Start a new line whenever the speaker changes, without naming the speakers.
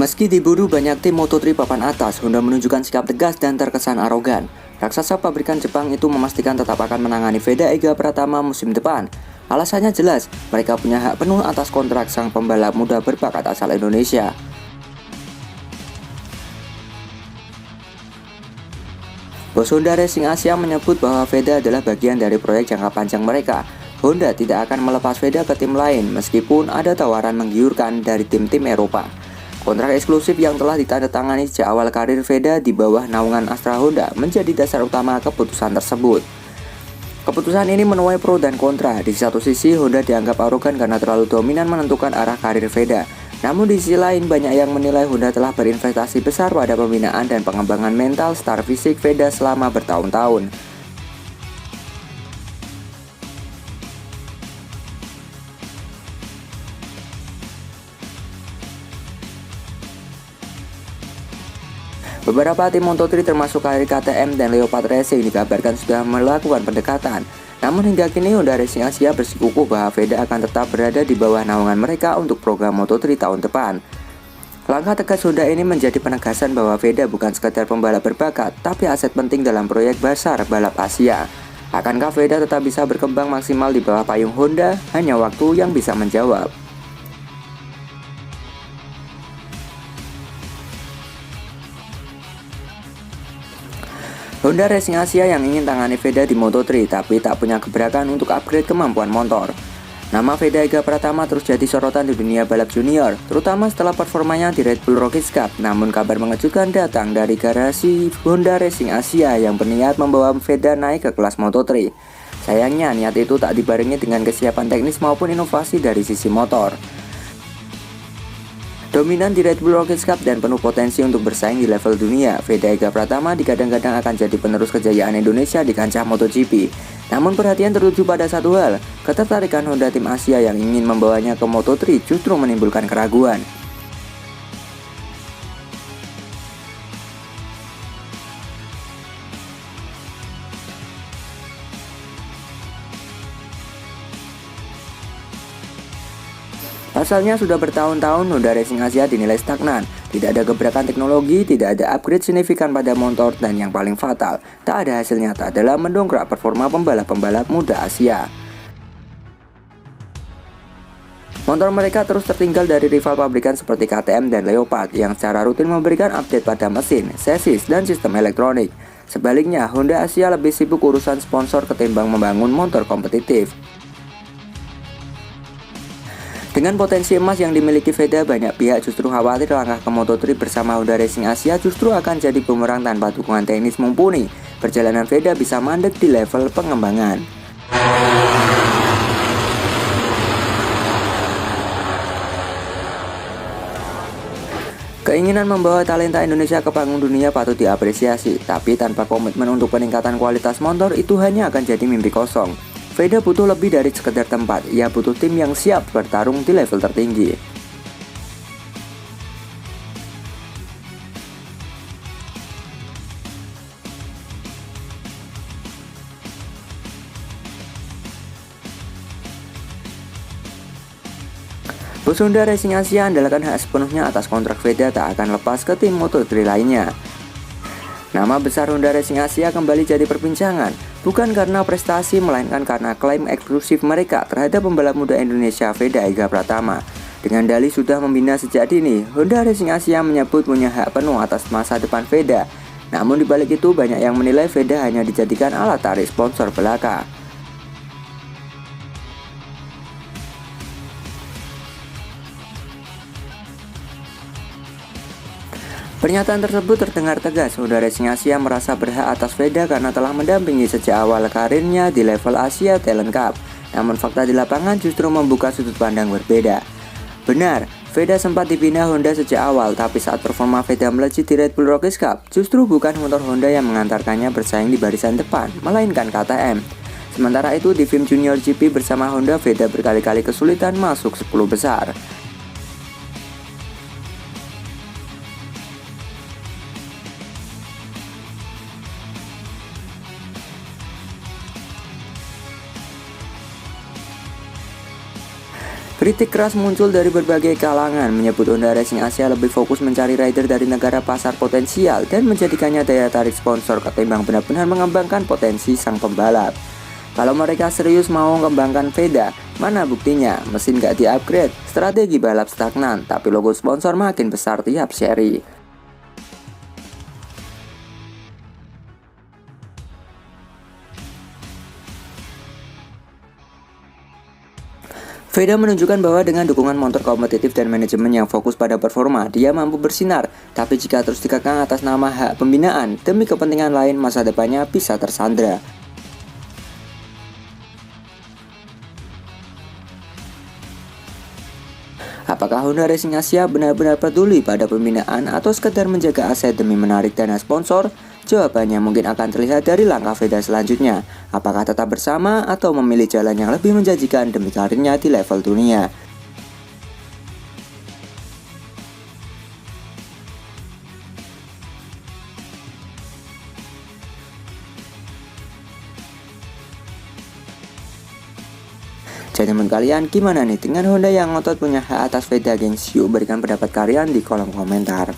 Meski diburu banyak tim Moto3 papan atas, Honda menunjukkan sikap tegas dan terkesan arogan. Raksasa pabrikan Jepang itu memastikan tetap akan menangani Veda Ega Pratama musim depan. Alasannya jelas, mereka punya hak penuh atas kontrak sang pembalap muda berbakat asal Indonesia. Bos Honda Racing Asia menyebut bahwa Veda adalah bagian dari proyek jangka panjang mereka. Honda tidak akan melepas Veda ke tim lain meskipun ada tawaran menggiurkan dari tim-tim Eropa. Kontrak eksklusif yang telah ditandatangani sejak awal karir Veda di bawah naungan Astra Honda menjadi dasar utama keputusan tersebut. Keputusan ini menuai pro dan kontra. Di satu sisi, Honda dianggap arogan karena terlalu dominan menentukan arah karir Veda. Namun di sisi lain, banyak yang menilai Honda telah berinvestasi besar pada pembinaan dan pengembangan mental star fisik Veda selama bertahun-tahun. Beberapa tim Moto3 termasuk KRI KTM dan Leopard Racing dikabarkan sudah melakukan pendekatan. Namun hingga kini Honda Racing Asia bersikukuh bahwa Veda akan tetap berada di bawah naungan mereka untuk program Moto3 tahun depan. Langkah tegas Honda ini menjadi penegasan bahwa Veda bukan sekedar pembalap berbakat, tapi aset penting dalam proyek besar balap Asia. Akankah Veda tetap bisa berkembang maksimal di bawah payung Honda? Hanya waktu yang bisa menjawab. Honda Racing Asia yang ingin tangani Veda di Moto3 tapi tak punya gebrakan untuk upgrade kemampuan motor. Nama Veda Ega Pratama terus jadi sorotan di dunia balap junior, terutama setelah performanya di Red Bull Rockies Cup. Namun kabar mengejutkan datang dari garasi Honda Racing Asia yang berniat membawa Veda naik ke kelas Moto3. Sayangnya niat itu tak dibarengi dengan kesiapan teknis maupun inovasi dari sisi motor. Dominan di Red Bull Rockies Cup dan penuh potensi untuk bersaing di level dunia, Veda Ega Pratama digadang-gadang akan jadi penerus kejayaan Indonesia di kancah MotoGP. Namun perhatian tertuju pada satu hal, ketertarikan Honda tim Asia yang ingin membawanya ke Moto3 justru menimbulkan keraguan. Pasalnya sudah bertahun-tahun Honda Racing Asia dinilai stagnan, tidak ada gebrakan teknologi, tidak ada upgrade signifikan pada motor, dan yang paling fatal, tak ada hasil nyata dalam mendongkrak performa pembalap-pembalap muda Asia. Motor mereka terus tertinggal dari rival pabrikan seperti KTM dan Leopard yang secara rutin memberikan update pada mesin, chassis, dan sistem elektronik. Sebaliknya, Honda Asia lebih sibuk urusan sponsor ketimbang membangun motor kompetitif. Dengan potensi emas yang dimiliki Veda, banyak pihak justru khawatir langkah ke Moto3 bersama Honda Racing Asia justru akan jadi bumerang tanpa dukungan teknis mumpuni. Perjalanan Veda bisa mandek di level pengembangan. Keinginan membawa talenta Indonesia ke panggung dunia patut diapresiasi, tapi tanpa komitmen untuk peningkatan kualitas motor itu hanya akan jadi mimpi kosong. Veda butuh lebih dari sekedar tempat, ia butuh tim yang siap bertarung di level tertinggi. Bos Honda Racing Asia andalkan hak sepenuhnya atas kontrak Veda tak akan lepas ke tim Moto3 lainnya. Nama besar Honda Racing Asia kembali jadi perbincangan, bukan karena prestasi melainkan karena klaim eksklusif mereka terhadap pembalap muda Indonesia Veda Ega Pratama. Dengan dalih sudah membina sejak dini, Honda Racing Asia menyebut punya hak penuh atas masa depan Veda. Namun dibalik itu banyak yang menilai Veda hanya dijadikan alat tarik sponsor belaka. Pernyataan tersebut terdengar tegas. Honda Racing Asia merasa berhak atas Veda karena telah mendampingi sejak awal karirnya di level Asia Talent Cup. Namun fakta di lapangan justru membuka sudut pandang berbeda. Benar, Veda sempat dibina Honda sejak awal, tapi saat performa Veda melejit di Red Bull Rockies Cup, justru bukan motor Honda yang mengantarkannya bersaing di barisan depan, melainkan KTM. Sementara itu di FIM Junior GP bersama Honda, Veda berkali-kali kesulitan masuk 10 besar. Kritik keras muncul dari berbagai kalangan, menyebut Honda Racing Asia lebih fokus mencari rider dari negara pasar potensial dan menjadikannya daya tarik sponsor ketimbang benar-benar mengembangkan potensi sang pembalap. Kalau mereka serius mau mengembangkan Veda, mana buktinya? Mesin gak di-upgrade, strategi balap stagnan, tapi logo sponsor makin besar tiap seri. Veda menunjukkan bahwa dengan dukungan motor kompetitif dan manajemen yang fokus pada performa, dia mampu bersinar. Tapi jika terus dikekang atas nama hak pembinaan, demi kepentingan lain, masa depannya bisa tersandra. Apakah Honda Racing Asia benar-benar peduli pada pembinaan atau sekedar menjaga aset demi menarik dana sponsor? Jawabannya mungkin akan terlihat dari langkah Veda selanjutnya. Apakah tetap bersama atau memilih jalan yang lebih menjanjikan demi karirnya di level dunia? Jadi menurut kalian gimana nih dengan Honda yang ngotot punya hak atas Veda, gengs? Yuk berikan pendapat kalian di kolom komentar.